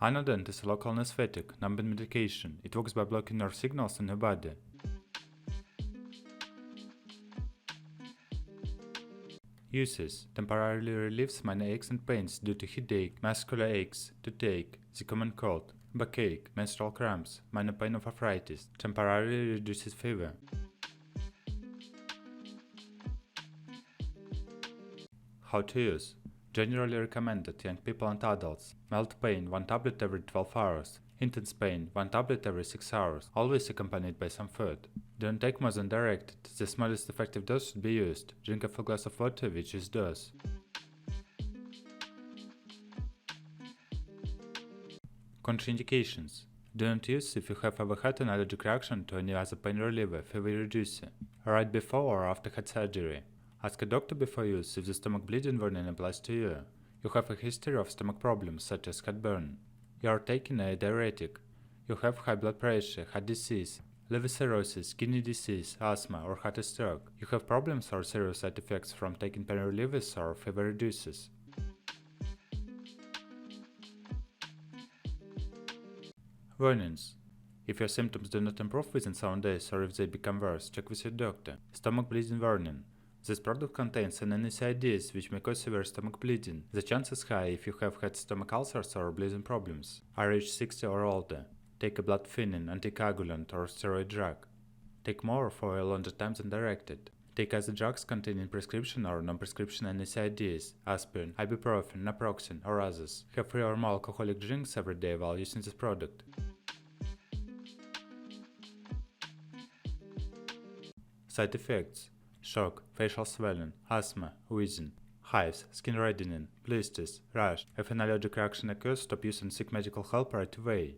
AnaDent is a local anesthetic, numbing medication. It works by blocking nerve signals in the body. Uses: temporarily relieves minor aches and pains due to headache, muscular aches, toothache, the common cold, backache, menstrual cramps, minor pain of arthritis, temporarily reduces fever. How to use: generally recommended young people and adults. Mild pain 1 tablet every 12 hours. Intense pain 1 tablet every 6 hours, always accompanied by some food. Don't take more than directed. The smallest effective dose should be used. Drink a full glass of water with this dose. Contraindications: do not use if you have ever had an allergic reaction to any other pain reliever, fever reducer, right before or after head surgery. Ask a doctor before use if the stomach bleeding warning applies to you. You have a history of stomach problems such as heartburn. You are taking a diuretic. You have high blood pressure, heart disease, liver cirrhosis, kidney disease, asthma, or had a stroke. You have problems or serious side effects from taking pain relievers or fever reducers. Warnings: if your symptoms do not improve within 7 days or if they become worse, check with your doctor. Stomach bleeding warning: this product contains NSAIDs which may cause severe stomach bleeding. The chance is high if you have had stomach ulcers or bleeding problems, are age 60 or older. Take a blood thinning, anticoagulant, or steroid drug. Take more for a longer time than directed. Take other drugs containing prescription or non-prescription NSAIDs, aspirin, ibuprofen, naproxen, or others. Have 3 or more alcoholic drinks every day while using this product. Side effects: shock, facial swelling, asthma, wheezing, hives, skin reddening, blisters, rash. If an allergic reaction occurs, stop using seek medical help right away.